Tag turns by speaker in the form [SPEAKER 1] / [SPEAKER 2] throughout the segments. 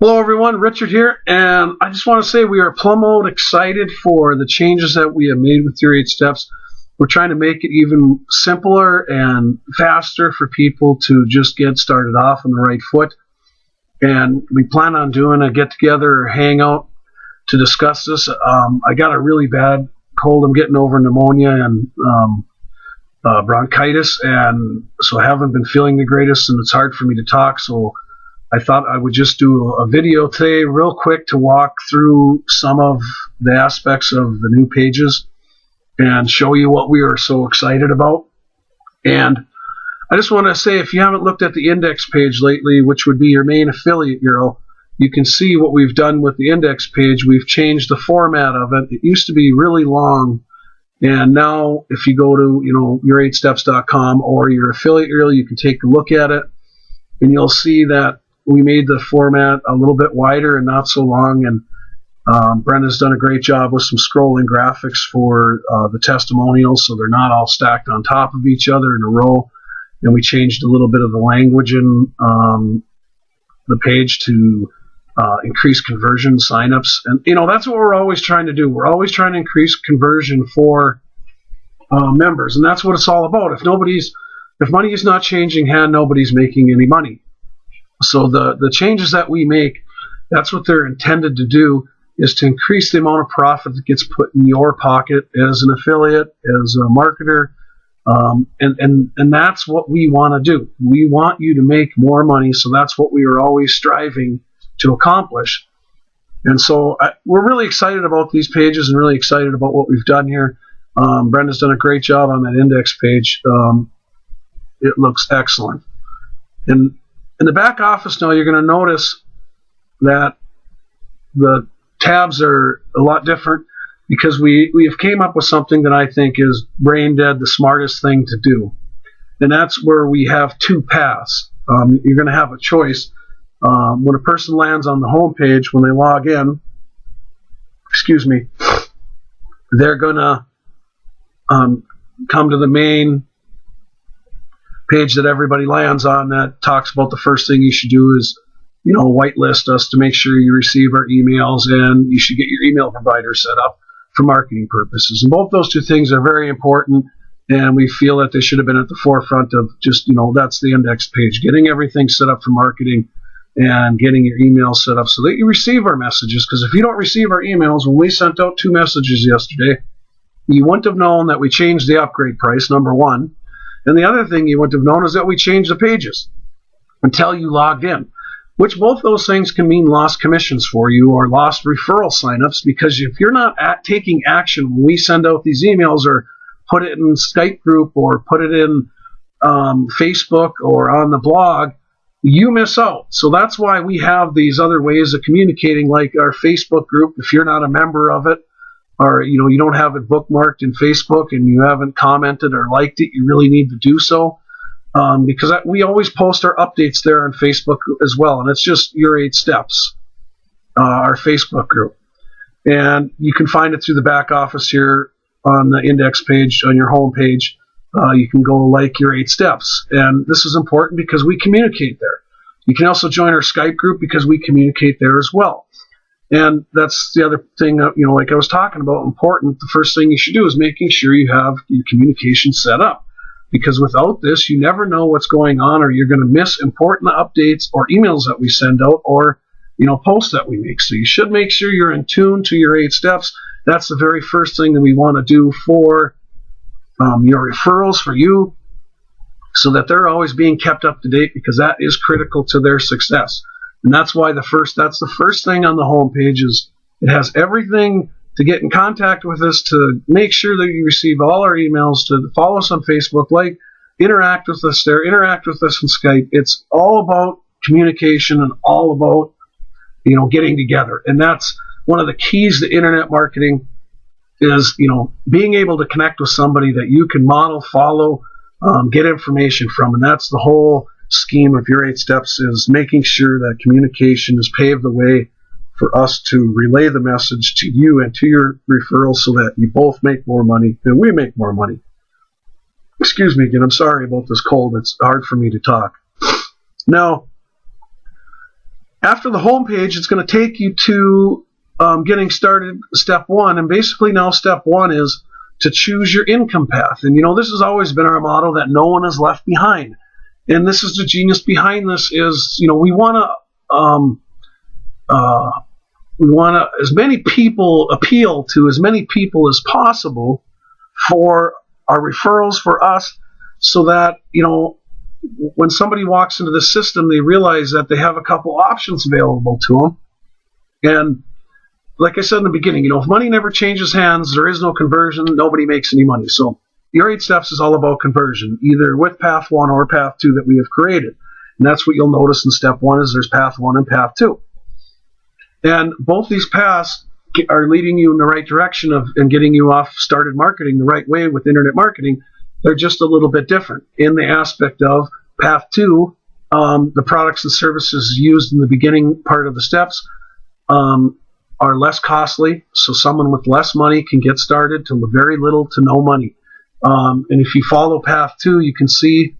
[SPEAKER 1] Hello everyone, Richard here, and I just want to say we are plumb out excited for the changes that we have made with Your 8 Steps. We're trying to make it even simpler and faster for people to just get started off on the right foot. And we plan on doing a get-together or hangout to discuss this. I got a really bad cold. I'm getting over pneumonia and bronchitis, and so I haven't been feeling the greatest, and it's hard for me to talk, so I thought I would just do a video today real quick to walk through some of the aspects of the new pages and show you what we are so excited about. And I just want to say, if you haven't looked at the index page lately, which would be your main affiliate URL, you can see what we've done with the index page. We've changed the format of it. It used to be really long, and now if you go to YourEightSteps.com or your affiliate URL, you can take a look at it, and you'll see that we made the format a little bit wider and not so long, and Brenda's done a great job with some scrolling graphics for the testimonials, so they're not all stacked on top of each other in a row. And we changed a little bit of the language in the page to increase conversion signups, and that's what we're always trying to do. We're always trying to increase conversion for members, and that's what it's all about. If money is not changing hand, nobody's making any money. So the changes that we make, that's what they're intended to do, is to increase the amount of profit that gets put in your pocket as an affiliate, as a marketer, and that's what we want to do. We want you to make more money, so that's what we are always striving to accomplish. And so we're really excited about these pages and really excited about what we've done here. Brenda's done a great job on that index page. It looks excellent. And in the back office now, you're going to notice that the tabs are a lot different because we have came up with something that I think is brain dead, the smartest thing to do. And that's where we have two paths. You're going to have a choice. When a person lands on the home page, when they log in, they're going to come to the main page that everybody lands on that talks about the first thing you should do is, whitelist us to make sure you receive our emails, and you should get your email provider set up for marketing purposes. And both those two things are very important, and we feel that they should have been at the forefront of just, that's the index page, getting everything set up for marketing and getting your email set up so that you receive our messages. Because if you don't receive our emails, when we sent out 2 messages yesterday, you wouldn't have known that we changed the upgrade price, number one. And the other thing you would have known is that we changed the pages until you logged in, which both those things can mean lost commissions for you or lost referral signups, because if you're not taking action when we send out these emails or put it in Skype group or put it in Facebook or on the blog, you miss out. So that's why we have these other ways of communicating, like our Facebook group. If you're not a member of it, or you don't have it bookmarked in Facebook and you haven't commented or liked it, you really need to do so, because we always post our updates there on Facebook as well, and it's just Your 8 Steps, our Facebook group. And you can find it through the back office here on the index page on your home page. You can go like Your 8 Steps, and this is important because we communicate there. You can also join our Skype group because we communicate there as well. And that's the other thing, like I was talking about, important. The first thing you should do is making sure you have your communication set up. Because without this, you never know what's going on, or you're going to miss important updates or emails that we send out, or, posts that we make. So you should make sure you're in tune to Your 8 Steps. That's the very first thing that we want to do for your referrals for you, so that they're always being kept up to date, because that is critical to their success. And that's why that's the first thing on the home page. Is it has everything to get in contact with us, to make sure that you receive all our emails, to follow us on Facebook, interact with us there, interact with us on Skype. It's all about communication and all about, getting together. And that's one of the keys to internet marketing is, being able to connect with somebody that you can model, follow, get information from. And that's the whole scheme of Your 8 Steps, is making sure that communication is paved the way for us to relay the message to you and to your referrals, so that you both make more money and we make more money. Excuse me again, I'm sorry about this cold. It's hard for me to talk. Now, After the home page, it's going to take you to getting started, step 1. And basically now step 1 is to choose your income path. And, this has always been our motto, that no one is left behind. And this is the genius behind this is, we want to as many people, appeal to as many people as possible for our referrals for us, so that, when somebody walks into the system, they realize that they have a couple options available to them. And like I said in the beginning, if money never changes hands, there is no conversion, nobody makes any money. So Your 8 Steps is all about conversion, either with Path 1 or Path 2 that we have created. And that's what you'll notice in Step 1 is there's Path 1 and Path 2. And both these paths are leading you in the right direction and getting you off started marketing the right way with internet marketing. They're just a little bit different in the aspect of Path 2, the products and services used in the beginning part of the steps are less costly, so someone with less money can get started to very little to no money. And if you follow Path 2, you can see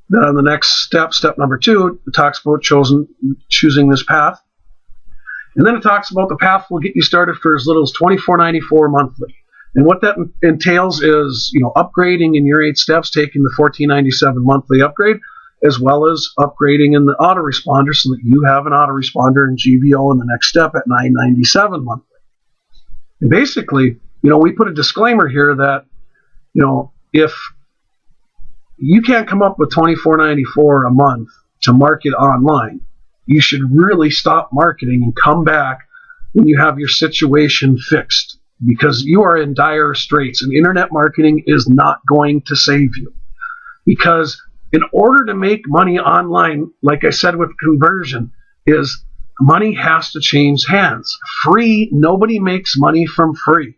[SPEAKER 1] that on the next step, step number 2, it talks about choosing this path. And then it talks about the path will get you started for as little as $24.94 monthly. And what that entails is, upgrading in Your 8 Steps, taking the $14.97 monthly upgrade, as well as upgrading in the autoresponder so that you have an autoresponder in GVO in the next step at $9.97 monthly. And basically, we put a disclaimer here that, if you can't come up with $24.94 a month to market online, you should really stop marketing and come back when you have your situation fixed, because you are in dire straits, and internet marketing is not going to save you. Because in order to make money online, like I said with conversion, is money has to change hands. Free, nobody makes money from free.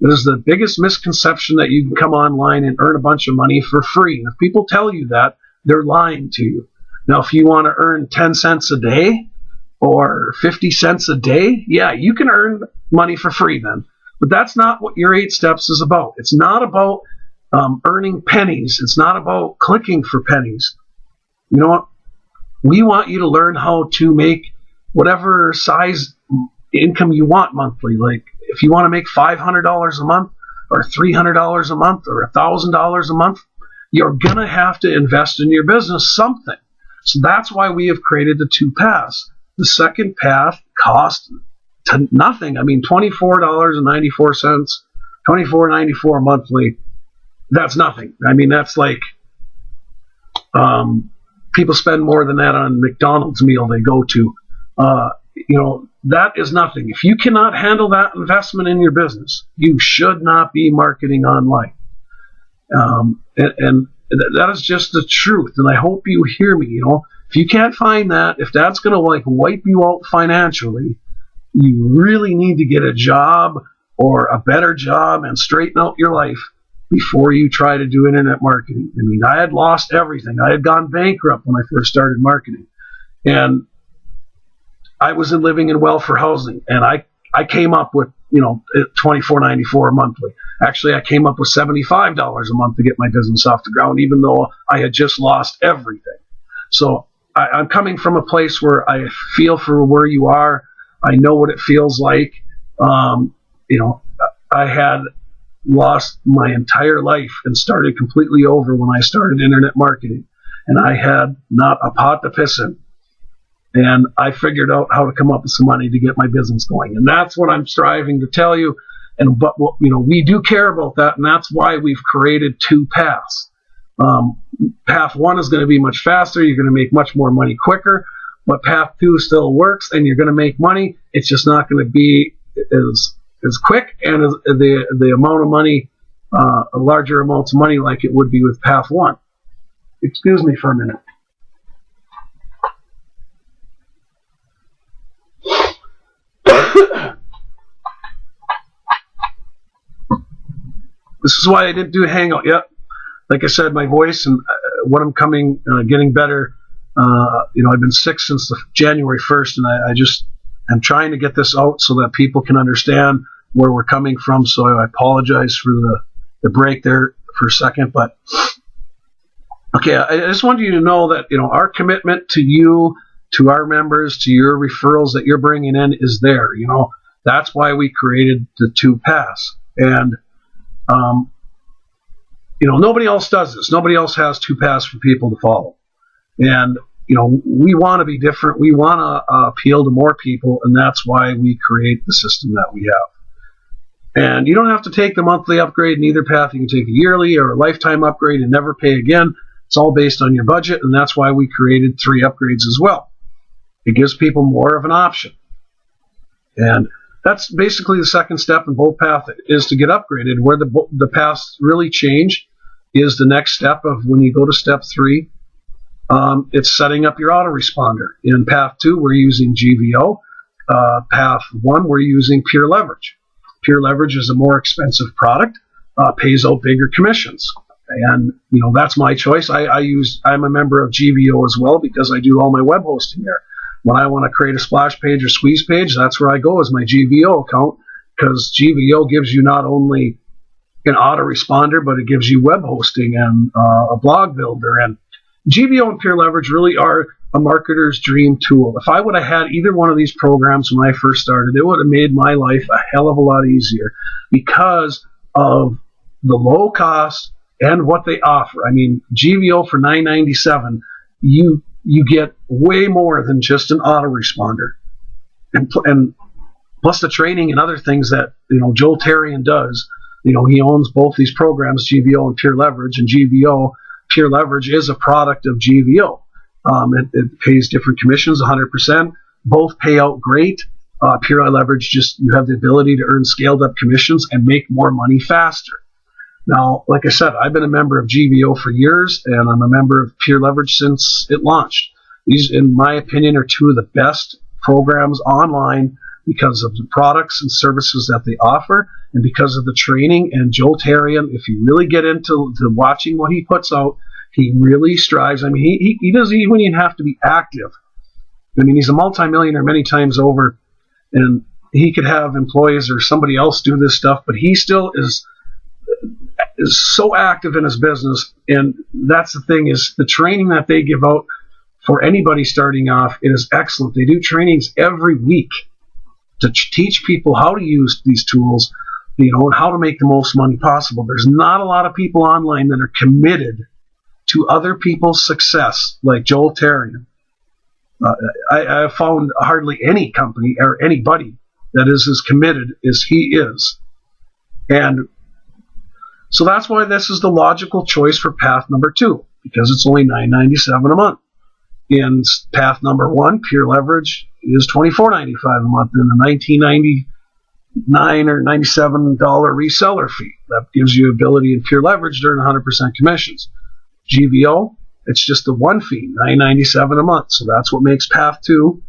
[SPEAKER 1] It is the biggest misconception that you can come online and earn a bunch of money for free. And if people tell you that, they're lying to you. Now, if you want to earn 10 cents a day or 50 cents a day, yeah, you can earn money for free then. But that's not what Your 8 Steps is about. It's not about earning pennies. It's not about clicking for pennies. You know what? We want you to learn how to make whatever size income you want monthly. Like if you want to make $500 a month or $300 a month or $1,000 a month, you're going to have to invest in your business something. So that's why we have created the 2 paths. The second path costs to nothing. I mean, $24.94, $24.94 monthly. That's nothing. I mean, that's like people spend more than that on McDonald's meal they go to. That is nothing. If you cannot handle that investment in your business, you should not be marketing online. And that is just the truth. And I hope you hear me. If you can't find that, if that's going to wipe you out financially, you really need to get a job or a better job and straighten out your life before you try to do internet marketing. I mean, I had lost everything. I had gone bankrupt when I first started marketing. And I was living in welfare housing, and I came up with, $24.94 monthly. Actually, I came up with $75 a month to get my business off the ground, even though I had just lost everything. So I'm coming from a place where I feel for where you are. I know what it feels like. I had lost my entire life and started completely over when I started internet marketing. And I had not a pot to piss in. And I figured out how to come up with some money to get my business going. And that's what I'm striving to tell you. But we do care about that, and that's why we've created 2 paths. Path 1 is going to be much faster. You're going to make much more money quicker. But Path 2 still works, and you're going to make money. It's just not going to be as quick and as the amount of money, a larger amounts of money like it would be with Path 1. Excuse me for a minute. This is why I didn't do a hangout yet. Like I said, my voice and what I'm getting better. I've been sick since the January 1st, and I'm trying to get this out so that people can understand where we're coming from. So I apologize for the break there for a second. But okay, I just wanted you to know that our commitment to you, to our members, to your referrals that you're bringing in is there. That's why we created the 2Pass. And, nobody else does this. Nobody else has 2Pass for people to follow. And, we want to be different. We want to appeal to more people, and that's why we create the system that we have. And you don't have to take the monthly upgrade in either path. You can take a yearly or a lifetime upgrade and never pay again. It's all based on your budget, and that's why we created 3 upgrades as well. It gives people more of an option. And that's basically the second step in both paths, is to get upgraded. Where the paths really change is the next step of when you go to step 3. It's setting up your autoresponder. In path 2, we're using GVO. Path 1, we're using Pure Leverage. Pure Leverage is a more expensive product, pays out bigger commissions. And, that's my choice. I'm a member of GVO as well because I do all my web hosting there. When I want to create a splash page or squeeze page, that's where I go as my GVO account, because GVO gives you not only an autoresponder, but it gives you web hosting and a blog builder. And GVO and Pure Leverage really are a marketer's dream tool. If I would have had either one of these programs when I first started, it would have made my life a hell of a lot easier because of the low cost and what they offer. I mean, GVO for $9.97, you get way more than just an autoresponder. And plus the training and other things that, Joel Tarian does. He owns both these programs, GVO and Pure Leverage, and GVO, Pure Leverage, is a product of GVO. It pays different commissions, 100%. Both pay out great. Pure Leverage, you have the ability to earn scaled up commissions and make more money faster. Now, like I said, I've been a member of GVO for years, and I'm a member of Pure Leverage since it launched. These, in my opinion, are 2 of the best programs online because of the products and services that they offer, and because of the training. And Joel Tarian, if you really get into watching what he puts out, he really strives. I mean, he doesn't even have to be active. I mean, he's a multimillionaire many times over, and he could have employees or somebody else do this stuff, but he still is so active in his business. And that's the thing, is the training that they give out for anybody starting off is excellent. They do trainings every week to teach people how to use these tools, and how to make the most money possible. There's not a lot of people online that are committed to other people's success like Joel Tarian. I have found hardly any company or anybody that is as committed as he is. And so that's why this is the logical choice for path number 2, because it's only $9.97 a month. In path number 1, Pure Leverage, is $24.95 a month, and a $19.99 or $97 reseller fee. That gives you ability in Pure Leverage to earn 100% commissions. GVO, it's just the one fee, $9.97 a month. So that's what makes path 2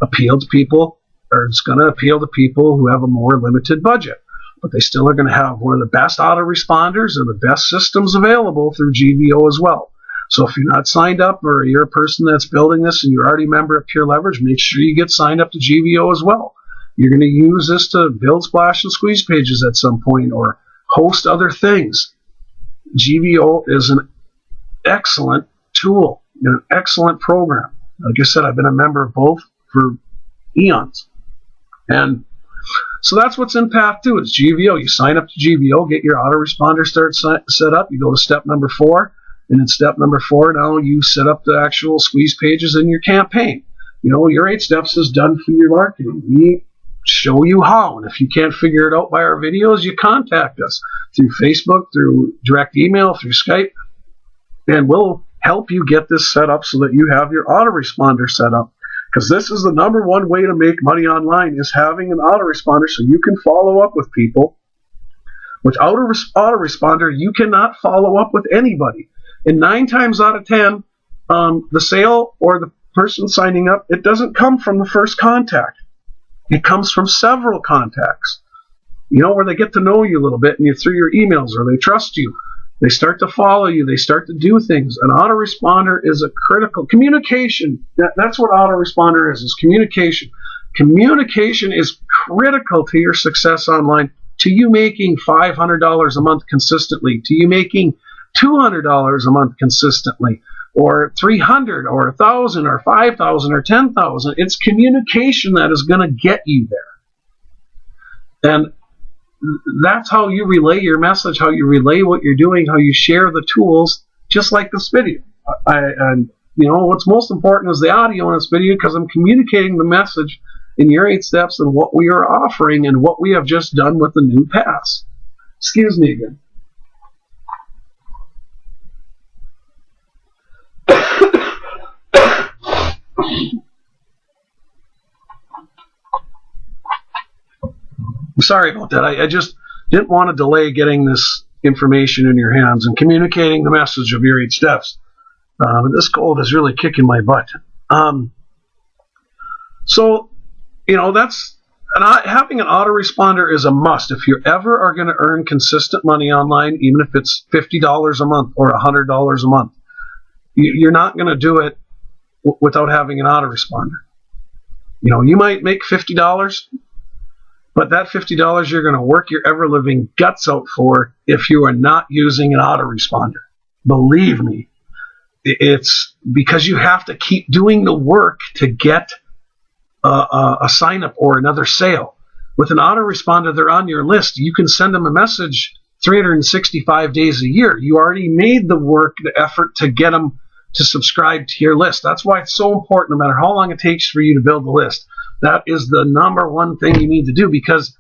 [SPEAKER 1] appeal to people, or it's going to appeal to people who have a more limited budget. But they still are going to have one of the best autoresponders and the best systems available through GVO as well. So if you're not signed up, or you're a person that's building this and you're already a member of Pure Leverage, make sure you get signed up to GVO as well. You're going to use this to build splash and squeeze pages at some point, or host other things. GVO is an excellent tool, an excellent program. Like I said, I've been a member of both for eons. And so that's what's in path 2. It's GVO. You sign up to GVO, get your autoresponder set up. You go to step number 4. And in step number 4, now you set up the actual squeeze pages in your campaign. YourEightSteps is done for your marketing. We show you how. And if you can't figure it out by our videos, you contact us through Facebook, through direct email, through Skype. And we'll help you get this set up so that you have your autoresponder set up. Because this is the number 1 way to make money online, is having an autoresponder so you can follow up with people. Without an autoresponder, you cannot follow up with anybody. And 9 times out of 10, the sale or the person signing up, it doesn't come from the first contact. It comes from several contacts, where they get to know you a little bit, and you through your emails, or they trust you. They start to follow you. They start to do things. An autoresponder is a critical communication. That's what autoresponder is communication. Communication is critical to your success online, to you making $500 a month consistently, to you making $200 a month consistently, or 300 or 1,000 or 5,000 or 10,000. It's communication that is going to get you there. And that's how you relay your message, how you relay what you're doing, how you share the tools, just like this video. And what's most important is the audio in this video, because I'm communicating the message in your 8 steps and what we are offering and what we have just done with the new pass. Excuse me again. Sorry about that. I just didn't want to delay getting this information in your hands and communicating the message of your 8 steps. But this cold is really kicking my butt. So, having an autoresponder is a must. If you ever are going to earn consistent money online, even if it's $50 a month or $100 a month, you're not going to do it without having an autoresponder. You might make $50, but that $50 you're going to work your ever-living guts out for if you are not using an autoresponder. Believe me, it's because you have to keep doing the work to get a sign-up or another sale. With an autoresponder, they're on your list. You can send them a message 365 days a year. You already made the work, the effort to get them to subscribe to your list. That's why it's so important, no matter how long it takes for you to build the list. That is the number one thing you need to do, because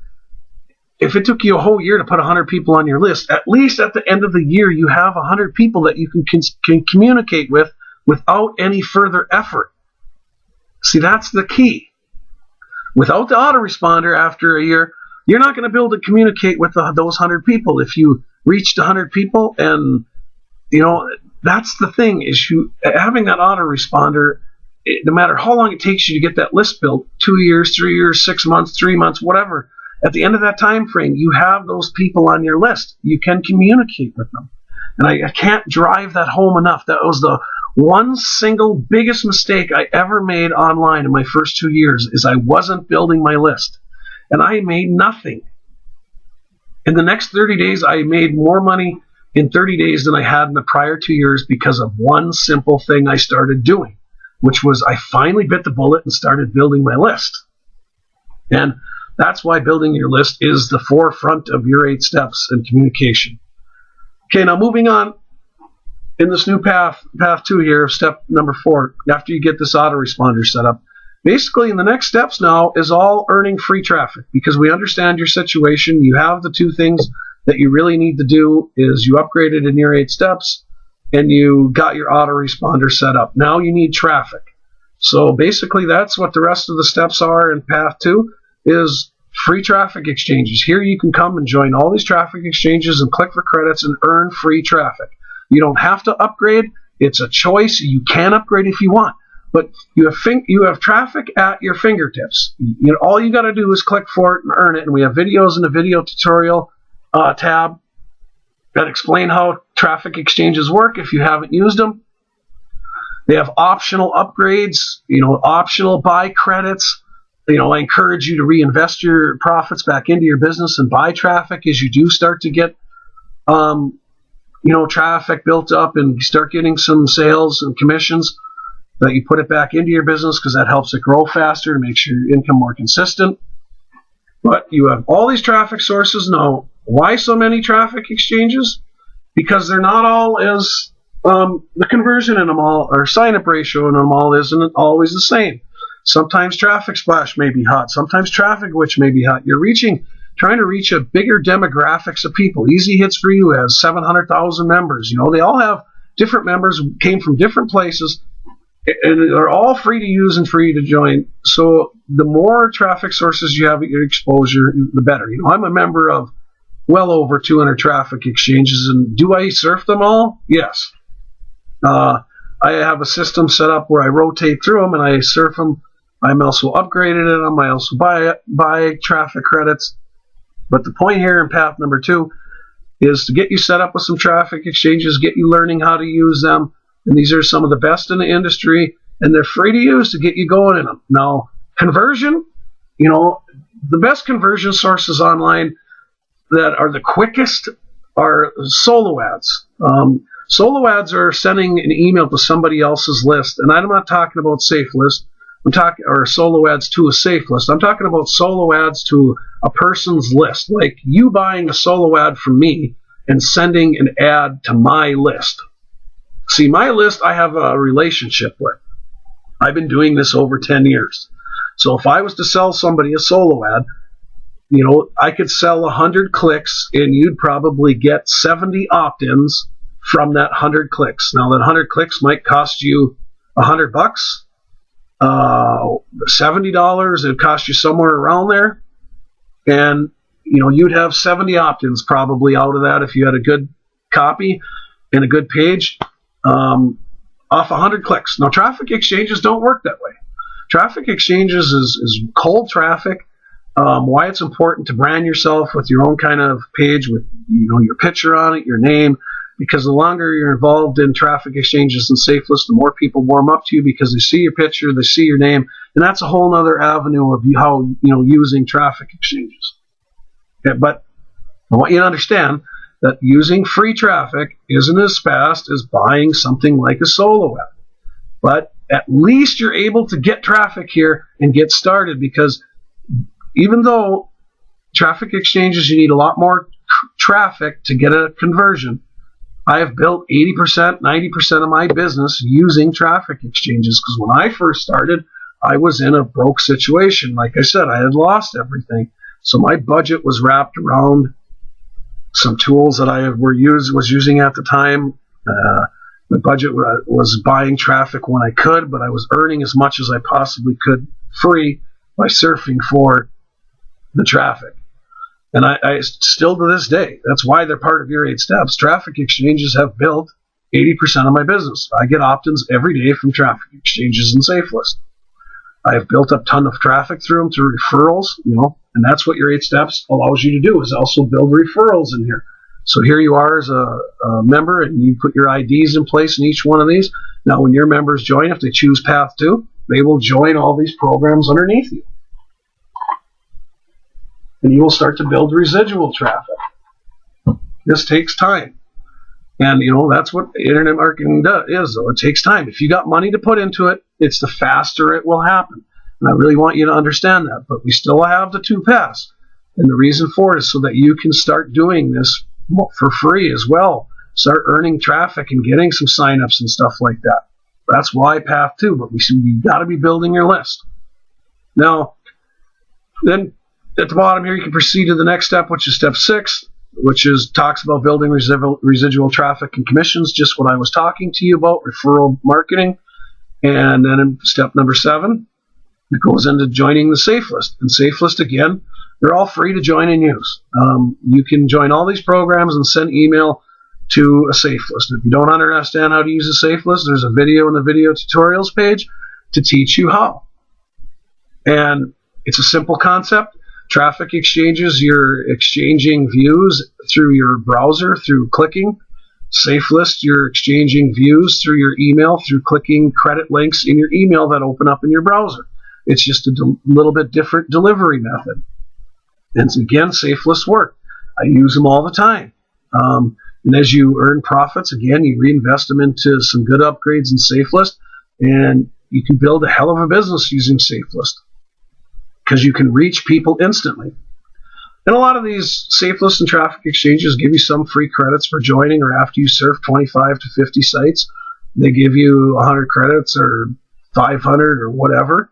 [SPEAKER 1] if it took you a whole year to put 100 people on your list, at least at the end of the year, you have 100 people that you can communicate with without any further effort. See, that's the key. Without the autoresponder after a year, you're not going to be able to communicate with those 100 people. If you reached 100 people, and that's the thing, is having that autoresponder, no matter how long it takes you to get that list built, 2 years, 3 years, 6 months, 3 months, whatever, at the end of that time frame, you have those people on your list. You can communicate with them. And I can't drive that home enough. That was the one single biggest mistake I ever made online in my first 2 years, is I wasn't building my list. And I made nothing. In the next 30 days, I made more money in 30 days than I had in the prior 2 years because of one simple thing I started doing, which was I finally bit the bullet and started building my list. And that's why building your list is the forefront of your 8 steps in communication. Okay, now moving on in this new path 2 here, step number 4, after you get this autoresponder set up, basically in the next steps now is all earning free traffic, because we understand your situation. You have the 2 things that you really need to do is you upgraded in your 8 steps and you got your autoresponder set up. Now you need traffic. So basically that's what the rest of the steps are in path 2, is free traffic exchanges. Here you can come and join all these traffic exchanges and click for credits and earn free traffic. You don't have to upgrade. It's a choice. You can upgrade if you want, but you have traffic at your fingertips. All you got to do is click for it and earn it. And we have videos in the video tutorial tab that explain how traffic exchanges work if you haven't used them. They have optional upgrades, optional buy credits. I encourage you to reinvest your profits back into your business and buy traffic as you do start to get, traffic built up and you start getting some sales and commissions, that you put it back into your business, because that helps it grow faster and makes your income more consistent. But you have all these traffic sources. Now, why so many traffic exchanges? Because they're not all as, the conversion in them all, or sign-up ratio in them all isn't always the same. Sometimes Traffic Splash may be hot. Sometimes Traffic Witch may be hot. You're trying to reach a bigger demographics of people. Easy Hits for You has 700,000 members. They all have different members, came from different places, and they're all free to use and free to join. So the more traffic sources you have at your exposure, the better. I'm a member of well over 200 traffic exchanges, and do I surf them all? Yes. I have a system set up where I rotate through them and I surf them. I'm also upgraded in them. I also buy traffic credits. But the point here in path number 2 is to get you set up with some traffic exchanges, get you learning how to use them. And these are some of the best in the industry, and they're free to use to get you going in them. Now, conversion, the best conversion sources online that are the quickest are solo ads. Solo ads are sending an email to somebody else's list, and I'm not talking about safe list. I'm talking or solo ads to a safe list. I'm talking about solo ads to a person's list, like you buying a solo ad from me and sending an ad to my list. See, my list I have a relationship with. I've been doing this over 10 years. So if I was to sell somebody a solo ad, I could sell 100 clicks and you'd probably get 70 opt-ins from that 100 clicks. Now that 100 clicks might cost you $100, $70, it'd cost you somewhere around there. And, you'd have 70 opt-ins probably out of that if you had a good copy and a good page off 100 clicks. Now, traffic exchanges don't work that way. Traffic exchanges is cold traffic. Why it's important to brand yourself with your own kind of page with, your picture on it, your name, because the longer you're involved in traffic exchanges and safe lists, the more people warm up to you because they see your picture, they see your name, and that's a whole other avenue of how using traffic exchanges. Okay, but I want you to understand that using free traffic isn't as fast as buying something like a solo ad. But at least you're able to get traffic here and get started, because even though traffic exchanges, you need a lot more traffic to get a conversion, I have built 80%, 90% of my business using traffic exchanges, because when I first started, I was in a broke situation. Like I said, I had lost everything. So my budget was wrapped around some tools that I was using at the time. My budget was buying traffic when I could, but I was earning as much as I possibly could free by surfing for the traffic. And I still to this day, that's why they're part of YourEightSteps. Traffic exchanges have built 80% of my business. I get opt-ins every day from traffic exchanges and SafeList. I have built up a ton of traffic through them through referrals, and that's what YourEightSteps allows you to do, is also build referrals in here. So here you are as a member, and you put your IDs in place in each one of these. Now, when your members join, if they choose Path 2, they will join all these programs underneath you. And you will start to build residual traffic. This takes time. And, that's what internet marketing is, though. It takes time. If you got money to put into it, it's the faster it will happen. And I really want you to understand that. But we still have the 2 paths. And the reason for it is so that you can start doing this for free as well. Start earning traffic and getting some signups and stuff like that. That's why Path 2. But you got to be building your list. Now, then at the bottom here, you can proceed to the next step, which is step 6. Which talks about building residual traffic and commissions, just what I was talking to you about, referral marketing. And then in step number 7, it goes into joining the SafeList. And SafeList, again, they're all free to join and use. You can join all these programs and send email to a SafeList. If you don't understand how to use a SafeList, there's a video in the video tutorials page to teach you how. And it's a simple concept. Traffic exchanges, you're exchanging views through your browser through clicking. SafeList, you're exchanging views through your email through clicking credit links in your email that open up in your browser. It's just a little bit different delivery method. And again, SafeList work. I use them all the time. And as you earn profits, again, you reinvest them into some good upgrades in SafeList, and you can build a hell of a business using SafeList, because you can reach people instantly. And a lot of these SafeList and traffic exchanges give you some free credits for joining, or after you surf 25 to 50 sites, they give you 100 credits or 500 or whatever,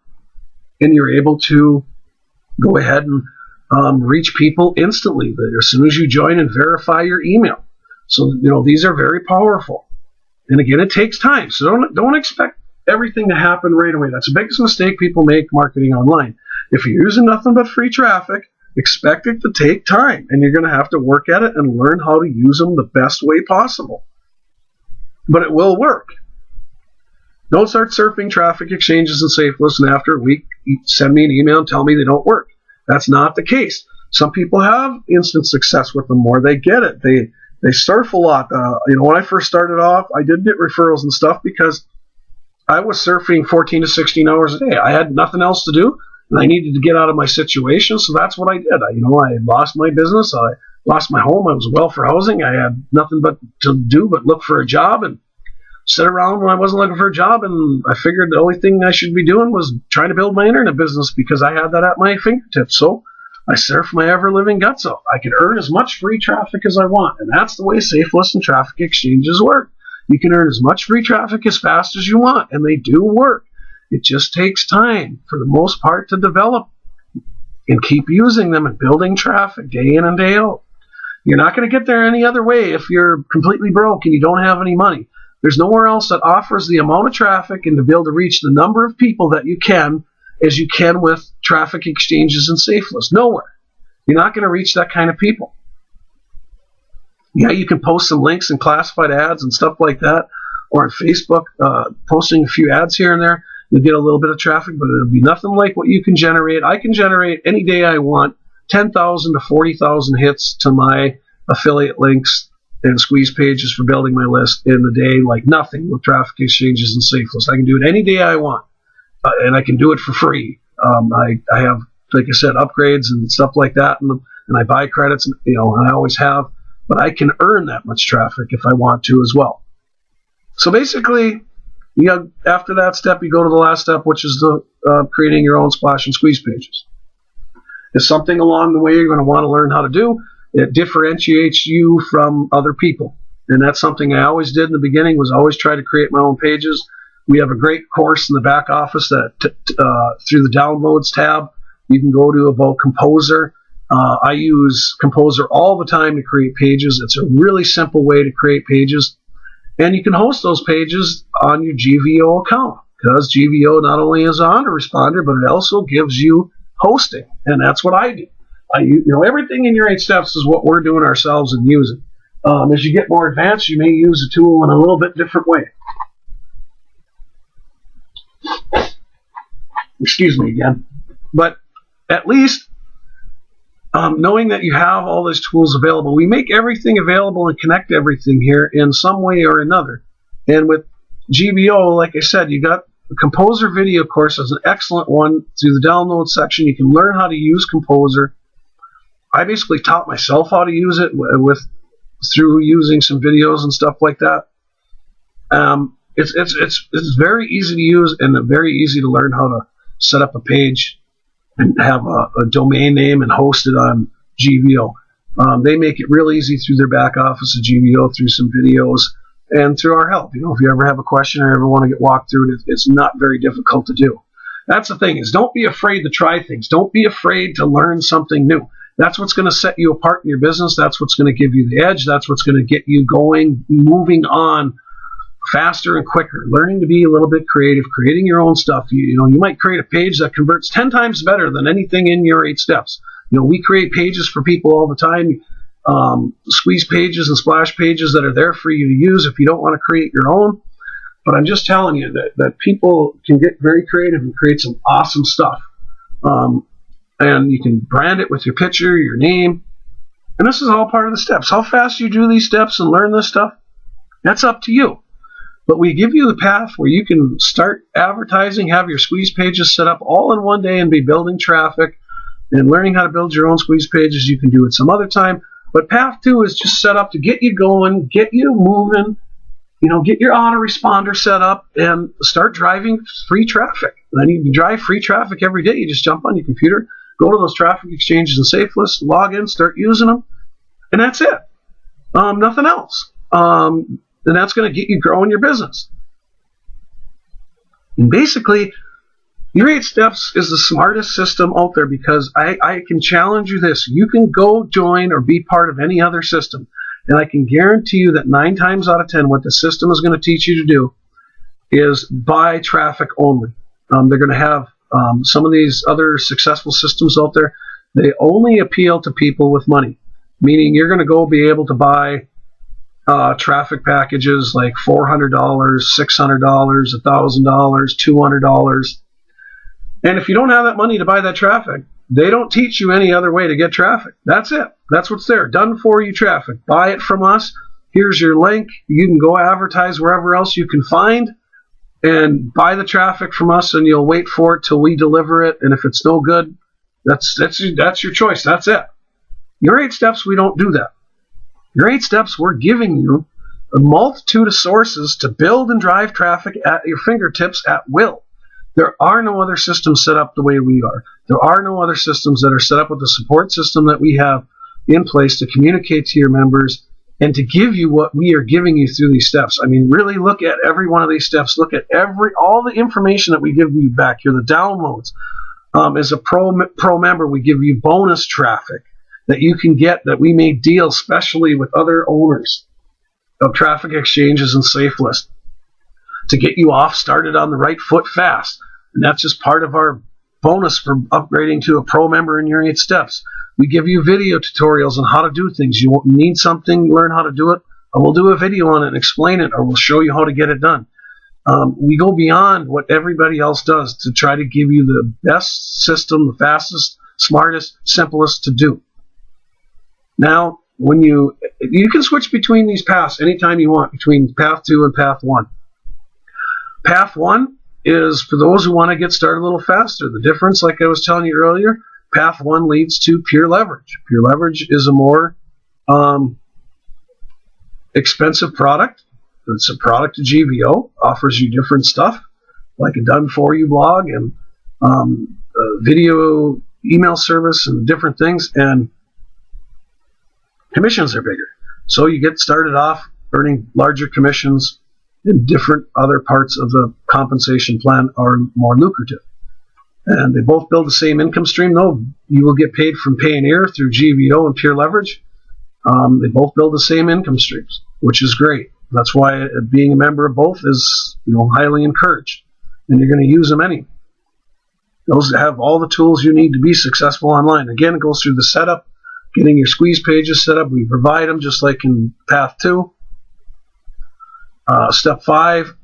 [SPEAKER 1] and you're able to go ahead and reach people instantly as soon as you join and verify your email. So, these are very powerful. And again, it takes time, so don't expect everything to happen right away. That's the biggest mistake people make marketing online. If you're using nothing but free traffic, expect it to take time, and you're going to have to work at it and learn how to use them the best way possible. But it will work. Don't start surfing traffic exchanges and SafeList, and after a week, send me an email and tell me they don't work. That's not the case. Some people have instant success with them more. They get it. They surf a lot. When I first started off, I did get referrals and stuff because I was surfing 14 to 16 hours a day. I had nothing else to do, and I needed to get out of my situation, so that's what I did. I lost my business. lost my home. I was welfare housing. I had nothing but to do but look for a job and sit around when I wasn't looking for a job. And I figured the only thing I should be doing was trying to build my internet business because I had that at my fingertips. So I surfed my ever-living guts off. I could earn as much free traffic as I want. And that's the way safe list and traffic exchanges work. You can earn as much free traffic as fast as you want, and they do work. It just takes time, for the most part, to develop and keep using them and building traffic day in and day out. You're not going to get there any other way if you're completely broke and you don't have any money. There's nowhere else that offers the amount of traffic and to be able to reach the number of people that you can as you can with traffic exchanges and safe lists. Nowhere. You're not going to reach that kind of people. Yeah, you can post some links and classified ads and stuff like that, or on Facebook, posting a few ads here and there. You'll get a little bit of traffic, but it'll be nothing like what you can generate. I can generate any day I want 10,000 to 40,000 hits to my affiliate links and squeeze pages for building my list in the day like nothing with traffic exchanges and safe lists. I can do it any day I want, and I can do it for free. I have, like I said, upgrades and stuff like that, and I buy credits, and I always have. But I can earn that much traffic if I want to as well. So basically, after that step, you go to the last step, which is the creating your own splash and squeeze pages. It's something along the way you're going to want to learn how to do. It differentiates you from other people. And that's something I always did in the beginning, was always try to create my own pages. We have a great course in the back office that through the downloads tab, you can go to about Composer. I use Composer all the time to create pages. It's a really simple way to create pages. And you can host those pages on your GVO account, because GVO not only is an autoresponder, but it also gives you hosting. And that's what I do. Everything in YourEightSteps is what we're doing ourselves and using. As you get more advanced, you may use the tool in a little bit different way. Excuse me again. But at least knowing that you have all these tools available, we make everything available and connect everything here in some way or another. And with GVO, like I said, you got the Composer video course is an excellent one. Through the download section, you can learn how to use Composer. I basically taught myself how to use it through using some videos and stuff like that. It's very easy to use and very easy to learn how to set up a page and have a domain name and host it on GVO. They make it real easy through their back office of GVO, through some videos, and through our help. If you ever have a question or ever want to get walked through it, it's not very difficult to do. That's the thing, is don't be afraid to try things. Don't be afraid to learn something new. That's what's going to set you apart in your business. That's what's going to give you the edge. That's what's going to get you going, moving on faster and quicker. Learning to be a little bit creative, creating your own stuff. You might create a page that converts 10 times better than anything in YourEightSteps. We create pages for people all the time, squeeze pages and splash pages that are there for you to use if you don't want to create your own. But I'm just telling you that people can get very creative and create some awesome stuff. And you can brand it with your picture, your name. And this is all part of the steps. How fast you do these steps and learn this stuff, that's up to you. But we give you the path where you can start advertising, have your squeeze pages set up all in one day and be building traffic and learning how to build your own squeeze pages. You can do it some other time. But path 2 is just set up to get you going, get you moving, get your autoresponder set up and start driving free traffic. And then you can drive free traffic every day. You just jump on your computer, go to those traffic exchanges and safe lists, log in, start using them, and that's it. Nothing else. And that's going to get you growing your business. And basically, YourEightSteps is the smartest system out there, because I can challenge you this. You can go join or be part of any other system, and I can guarantee you that 9 times out of 10, what the system is going to teach you to do is buy traffic only. They're going to have some of these other successful systems out there. They only appeal to people with money, meaning you're going to go be able to buy traffic packages like $400, $600, $1,000, $200. And if you don't have that money to buy that traffic, they don't teach you any other way to get traffic. That's it. That's what's there. Done for you traffic. Buy it from us. Here's your link. You can go advertise wherever else you can find and buy the traffic from us, and you'll wait for it till we deliver it. And if it's no good, that's your choice. That's it. Your 8 steps, we don't do that. Your 8 steps, we're giving you a multitude of sources to build and drive traffic at your fingertips at will. There are no other systems set up the way we are. There are no other systems that are set up with the support system that we have in place to communicate to your members and to give you what we are giving you through these steps. I mean, really look at every one of these steps. Look at all the information that we give you back here, the downloads. As a pro member, we give you bonus traffic that you can get, that we may deal specially with other owners of traffic exchanges and safe lists to get you off started on the right foot fast. And that's just part of our bonus for upgrading to a pro member in your 8 steps. We give you video tutorials on how to do things. You need something, learn how to do it, and we'll do a video on it and explain it, or we'll show you how to get it done. We go beyond what everybody else does to try to give you the best system, the fastest, smartest, simplest to do. Now, when you can switch between these paths anytime you want, between path 2 and path 1. Path 1 is for those who want to get started a little faster. The difference, like I was telling you earlier, path 1 leads to pure leverage. Pure leverage is a more expensive product. It's a product of GVO, offers you different stuff, like a done-for-you blog and a video email service and different things, and commissions are bigger. So you get started off earning larger commissions, and different other parts of the compensation plan are more lucrative. And they both build the same income stream, though. You will get paid from Payoneer through GVO and Pure Leverage. They both build the same income streams, which is great. That's why being a member of both is, highly encouraged. And you're going to use them anyway. Those have all the tools you need to be successful online. Again, it goes through the setup, getting your squeeze pages set up. We provide them just like in Path 2. Step 5,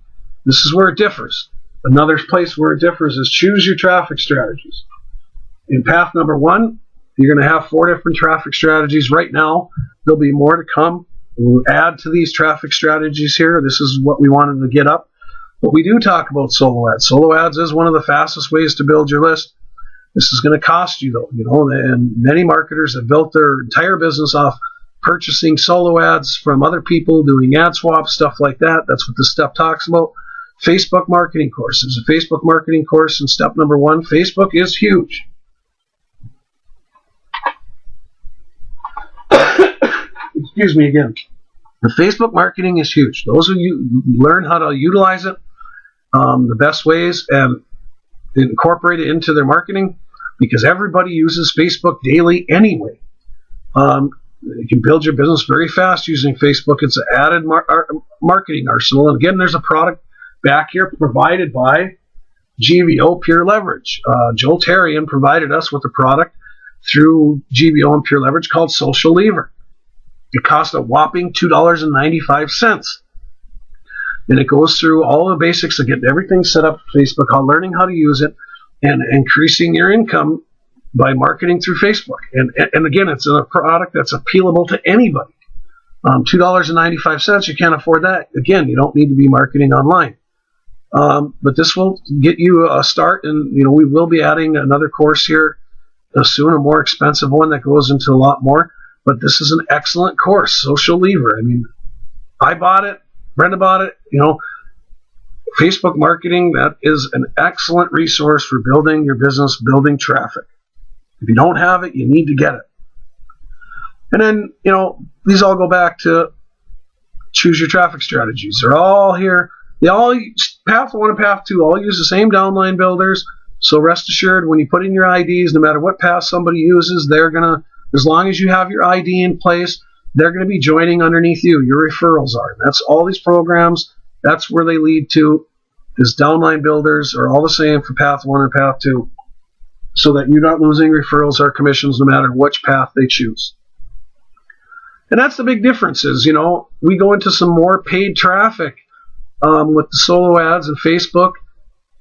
[SPEAKER 1] this is where it differs. Another place where it differs is choose your traffic strategies. In path number 1, you're going to have 4 different traffic strategies. Right now, there'll be more to come. We'll add to these traffic strategies here. This is what we wanted to get up. But we do talk about solo ads. Solo ads is one of the fastest ways to build your list. This is going to cost you, though. And many marketers have built their entire business off purchasing solo ads from other people, doing ad swaps, stuff like that. That's what this step talks about. Facebook marketing course. There's a Facebook marketing course in step number 1. Facebook is huge. Excuse me again. The Facebook marketing is huge. Those of you learn how to utilize it the best ways and incorporate it into their marketing, because everybody uses Facebook daily anyway. You can build your business very fast using Facebook. It's an added marketing arsenal. And again, there's a product back here provided by GVO Pure Leverage. Joel Tarian provided us with a product through GVO and Pure Leverage called Social Lever. It costs a whopping $2.95. And it goes through all the basics of getting everything set up for Facebook, learning how to use it, and increasing your income by marketing through Facebook. And again, it's a product that's appealable to anybody. $2.95, you can't afford that. Again, you don't need to be marketing online. But this will get you a start, and we will be adding another course here soon, a more expensive one that goes into a lot more. But this is an excellent course, Social Lever. I mean, I bought it, Brenda bought it. Facebook marketing, that is an excellent resource for building your business, building traffic. If you don't have it, you need to get it. And then, these all go back to choose your traffic strategies. They're all here. They all, path 1 and path 2, all use the same downline builders. So rest assured, when you put in your IDs, no matter what path somebody uses, they're going to, as long as you have your ID in place, they're going to be joining underneath you. Your referrals are. That's all these programs. That's where they lead to. Is downline builders are all the same for path 1 and path 2, so that you're not losing referrals or commissions no matter which path they choose. And that's the big difference is, we go into some more paid traffic with the solo ads and Facebook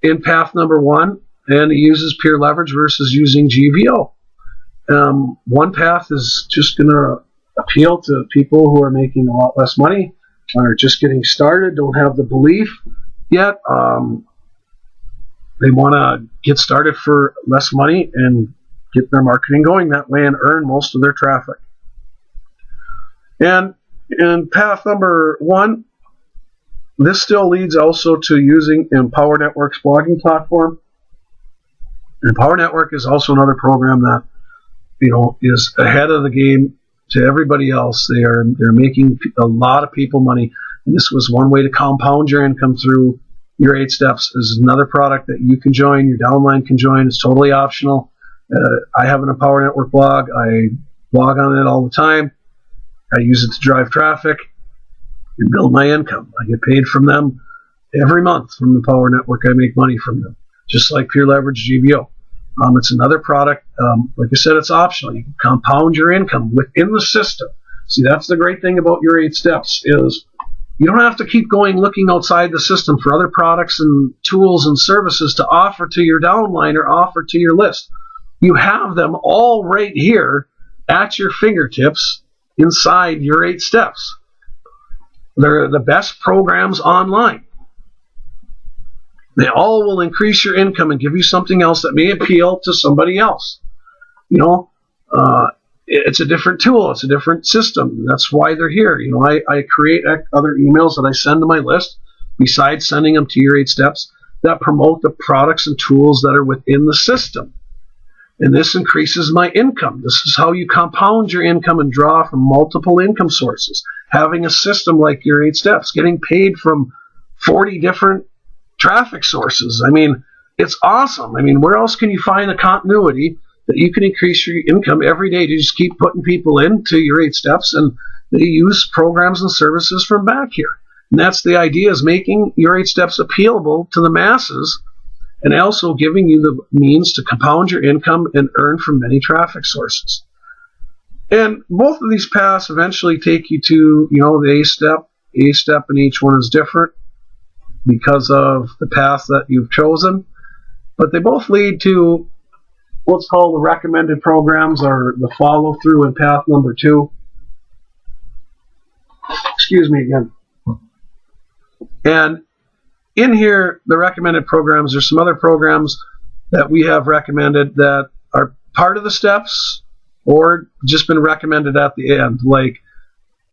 [SPEAKER 1] in path number 1, and it uses Pure Leverage versus using GVO. One path is just going to appeal to people who are making a lot less money, are just getting started, don't have the belief yet. They want to get started for less money and get their marketing going that way and earn most of their traffic. And in path number 1, this still leads also to using Empower Network's blogging platform. Empower Network is also another program that, is ahead of the game to everybody else. They're making a lot of people money, and this was one way to compound your income through Your 8 Steps. Is another product that you can join. Your downline can join. It's totally optional. I have an Empower Network blog. I blog on it all the time. I use it to drive traffic and build my income. I get paid from them every month from the Empower Network. I make money from them, just like Pure Leverage GBO. It's another product. Like I said, it's optional. You can compound your income within the system. See, that's the great thing about Your 8 Steps is you don't have to keep going looking outside the system for other products and tools and services to offer to your downline or offer to your list. You have them all right here at your fingertips inside Your 8 Steps. They're the best programs online. They all will increase your income and give you something else that may appeal to somebody else. It's a different tool. It's a different system. That's why they're here. I create other emails that I send to my list, besides sending them to Your 8 Steps, that promote the products and tools that are within the system. And this increases my income. This is how you compound your income and draw from multiple income sources. Having a system like Your 8 Steps, getting paid from 40 different traffic sources. It's awesome. Where else can you find the continuity that you can increase your income every day to just keep putting people into Your 8 Steps, and they use programs and services from back here. And that's the idea, is making Your 8 Steps appealable to the masses and also giving you the means to compound your income and earn from many traffic sources. And both of these paths eventually take you to, the A step. A step in each one is different because of the path that you've chosen, but they both lead to what's called the recommended programs, or the follow through in path number 2. Excuse me again. And in here, the recommended programs, there's some other programs that we have recommended that are part of the steps or just been recommended at the end, like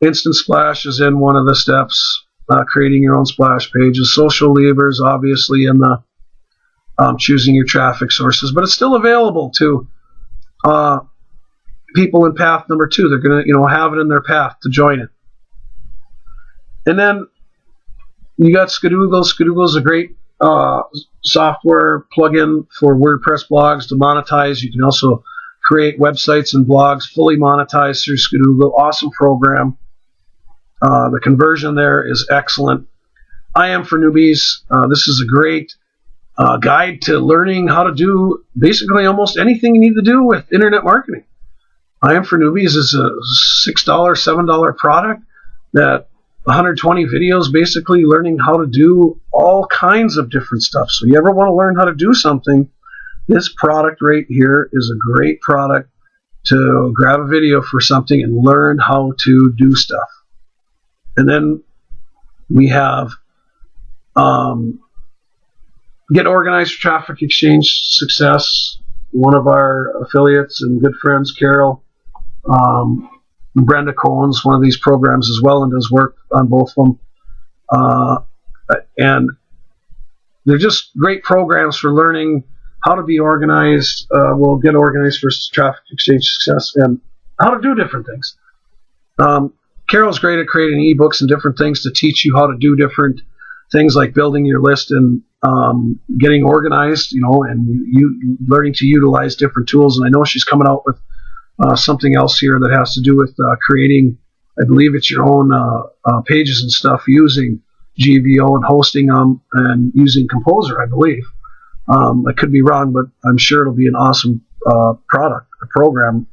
[SPEAKER 1] Instant Splash is in one of the steps, creating your own splash pages, social levers, obviously, in the choosing your traffic sources, but it's still available to people in path number 2. They're going to, have it in their path to join it. And then you got Skadoogle. Skadoogle is a great software plugin for WordPress blogs to monetize. You can also create websites and blogs fully monetized through Skadoogle. Awesome program. The conversion there is excellent. I Am for Newbies. This is a great guide to learning how to do basically almost anything you need to do with internet marketing. I Am for Newbies is a $6, $7 product that 120 videos basically learning how to do all kinds of different stuff. So you ever want to learn how to do something, this product right here is a great product to grab a video for something and learn how to do stuff. And then we have Get Organized for Traffic Exchange Success. One of our affiliates and good friends, Carol, Brenda Cohen's one of these programs as well and does work on both of them. And they're just great programs for learning how to be organized. We'll Get Organized for Traffic Exchange Success and how to do different things. Carol's great at creating ebooks and different things to teach you how to do different things like building your list and getting organized, and you learning to utilize different tools. And I know she's coming out with something else here that has to do with creating, I believe it's your own pages and stuff using GBO and hosting them and using Composer, I believe. I could be wrong, but I'm sure it'll be an awesome product, a program,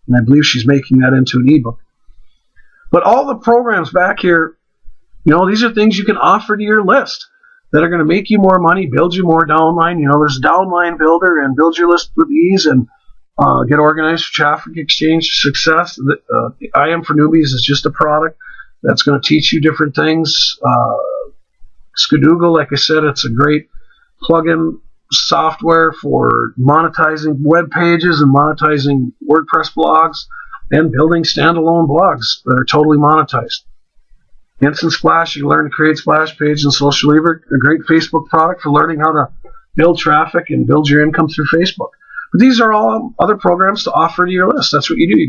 [SPEAKER 1] and I believe she's making that into an ebook. But all the programs back here, these are things you can offer to your list that are going to make you more money, build you more downline. There's Downline Builder and Build Your List with Ease and Get Organized for Traffic Exchange Success. I Am for Newbies is just a product that's going to teach you different things. Skadoogle, like I said, it's a great plugin software for monetizing web pages and monetizing WordPress blogs and building standalone blogs that are totally monetized. Instant Splash, you can learn to create splash pages and Social Lever, a great Facebook product for learning how to build traffic and build your income through Facebook. But these are all other programs to offer to your list. That's what you do.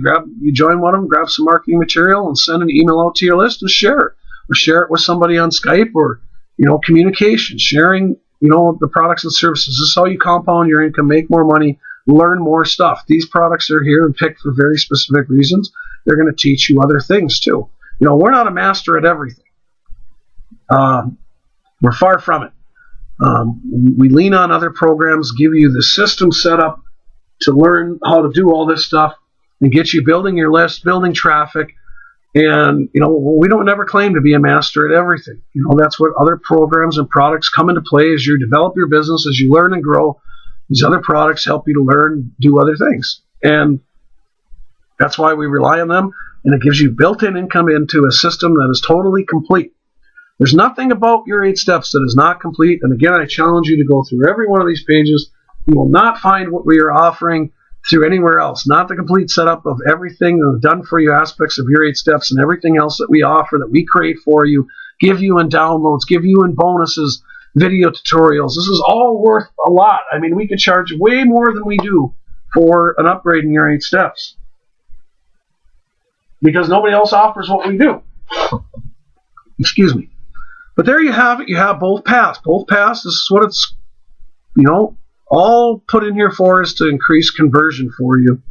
[SPEAKER 1] You join one of them, grab some marketing material, and send an email out to your list and share it. Or share it with somebody on Skype, or communication, sharing the products and services. This is how you compound your income, make more money, learn more stuff. These products are here and picked for very specific reasons. They're going to teach you other things too. We're not a master at everything. We're far from it. We lean on other programs, give you the system set up to learn how to do all this stuff and get you building your list, building traffic. And, we don't never claim to be a master at everything. That's what other programs and products come into play as you develop your business, as you learn and grow. These other products help you to learn, do other things. And that's why we rely on them. And it gives you built-in income into a system that is totally complete. There's nothing about your 8 steps that is not complete. And again, I challenge you to go through every one of these pages. You will not find what we are offering through anywhere else. Not the complete setup of everything, the done for you aspects of your 8 steps and everything else that we offer, that we create for you, give you in downloads, give you in bonuses, video tutorials. This is all worth a lot. I mean, we could charge way more than we do for an upgrade in your 8 steps, because nobody else offers what we do. Excuse me. But there you have it. You have both paths. Both paths, this is what it's, all put in here for, is to increase conversion for you.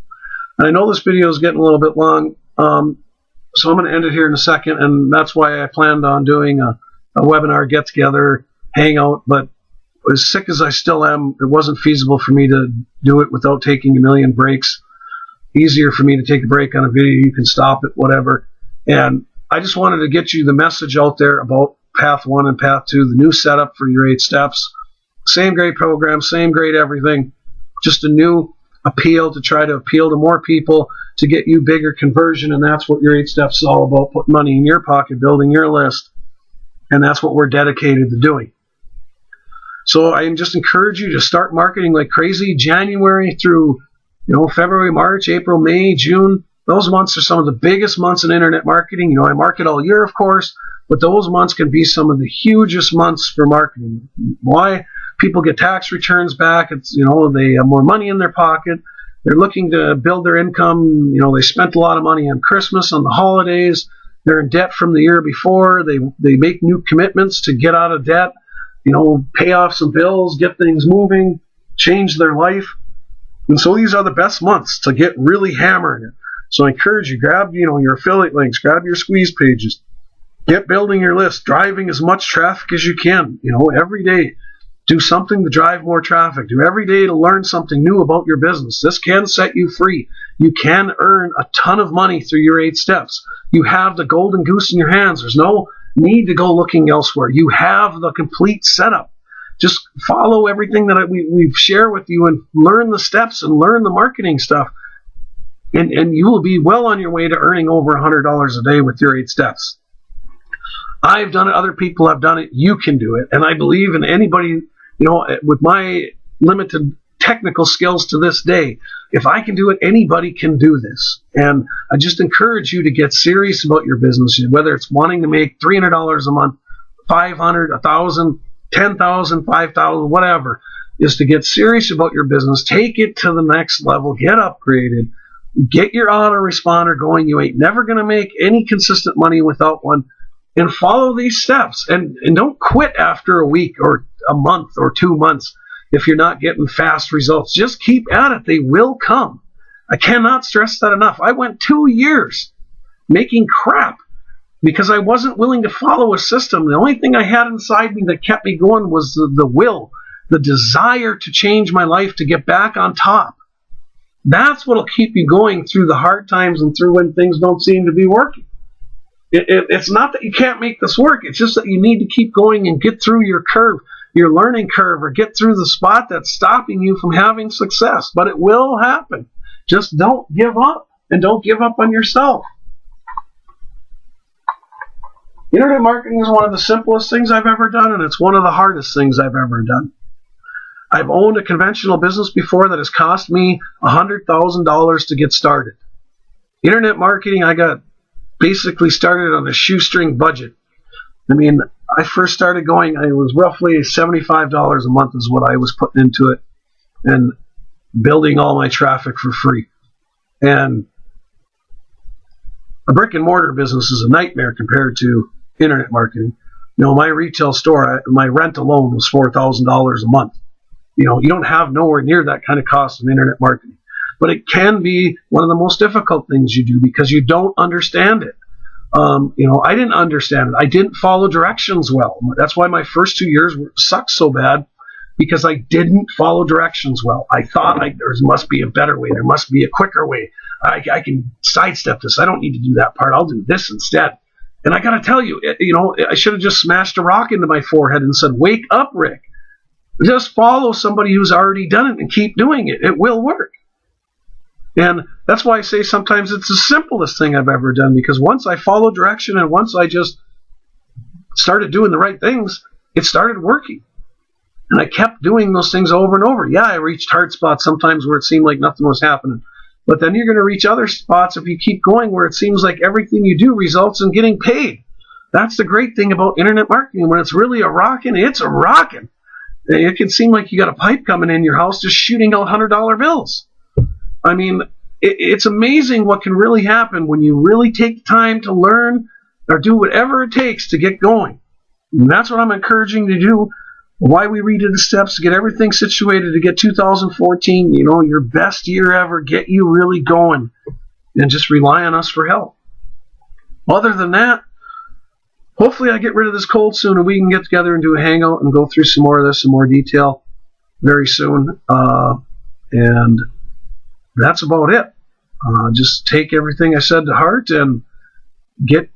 [SPEAKER 1] And I know this video is getting a little bit long, so I'm going to end it here in a second, and that's why I planned on doing a webinar get-together, hangout, but as sick as I still am, it wasn't feasible for me to do it without taking a million breaks. Easier for me to take a break on a video, you can stop it, whatever. And I just wanted to get you the message out there about Path 1 and Path 2, the new setup for your 8 steps. Same great program, same great everything, just a new appeal to try to appeal to more people to get you bigger conversion, and that's what your 8 steps is all about, putting money in your pocket, building your list, and that's what we're dedicated to doing. So I just encourage you to start marketing like crazy. January through February, March, April, May, June, those months are some of the biggest months in internet marketing. I market all year, of course, but those months can be some of the hugest months for marketing. Why? People get tax returns back. It's, they have more money in their pocket. They're looking to build their income. They spent a lot of money on Christmas, on the holidays. They're in debt from the year before. They make new commitments to get out of debt, pay off some bills, get things moving, change their life. And so these are the best months to get really hammering it. So I encourage you, grab, your affiliate links, grab your squeeze pages, get building your list, driving as much traffic as you can, every day. Do something to drive more traffic. Do every day to learn something new about your business. This can set you free. You can earn a ton of money through your 8 steps. You have the golden goose in your hands. There's no need to go looking elsewhere. You have the complete setup. Just follow everything that we share with you and learn the steps and learn the marketing stuff. And you will be well on your way to earning over $100 a day with your 8 steps. I've done it. Other people have done it. You can do it. And I believe in anybody, with my limited technical skills to this day, if I can do it, anybody can do this. And I just encourage you to get serious about your business, whether it's wanting to make $300 a month, $500, $1,000, $10,000, $5,000, whatever, is to get serious about your business, take it to the next level, get upgraded, get your autoresponder going. You ain't never going to make any consistent money without one. And follow these steps. And don't quit after a week or a month or 2 months if you're not getting fast results. Just keep at it. They will come. I cannot stress that enough. I went 2 years making crap because I wasn't willing to follow a system. The only thing I had inside me that kept me going was the will, the desire to change my life, to get back on top. That's what will keep you going through the hard times and through when things don't seem to be working. It's not that you can't make this work. It's just that you need to keep going and get through your curve, your learning curve, or get through the spot that's stopping you from having success. But it will happen. Just don't give up, and don't give up on yourself. Internet marketing is one of the simplest things I've ever done, and it's one of the hardest things I've ever done. I've owned a conventional business before that has cost me $100,000 to get started. Internet marketing, I got basically started on a shoestring budget. I mean, I first started going, it was roughly $75 a month is what I was putting into it, and building all my traffic for free. And a brick and mortar business is a nightmare compared to internet marketing. You know, my retail store, my rent alone was $4,000 a month. You know, you don't have nowhere near that kind of cost in internet marketing. But it can be one of the most difficult things you do because you don't understand it. You know, I didn't understand it. I didn't follow directions well. That's why my first 2 years sucked so bad, because I didn't follow directions well. I thought there must be a better way. There must be a quicker way. I can sidestep this. I don't need to do that part. I'll do this instead. And I got to tell you, you know, I should have just smashed a rock into my forehead and said, wake up, Rick. Just follow somebody who's already done it and keep doing it. It will work. And that's why I say sometimes it's the simplest thing I've ever done, because once I followed direction and once I just started doing the right things, it started working. And I kept doing those things over and over. Yeah, I reached hard spots sometimes where it seemed like nothing was happening. But then you're going to reach other spots if you keep going where it seems like everything you do results in getting paid. That's the great thing about internet marketing. When it's really a rockin', it's a rockin'. It can seem like you got a pipe coming in your house just shooting out $100 bills. I mean, it's amazing what can really happen when you really take time to learn or do whatever it takes to get going. And that's what I'm encouraging you to do. Why we redid the steps to get everything situated to get 2014, you know, your best year ever, get you really going, and just rely on us for help. Other than that, hopefully I get rid of this cold soon and we can get together and do a hangout and go through some more of this in more detail very soon. And that's about it. Just take everything I said to heart and get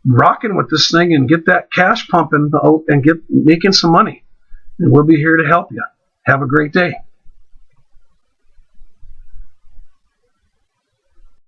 [SPEAKER 1] rocking with this thing and get that cash pumping out and get making some money. And we'll be here to help you. Have a great day.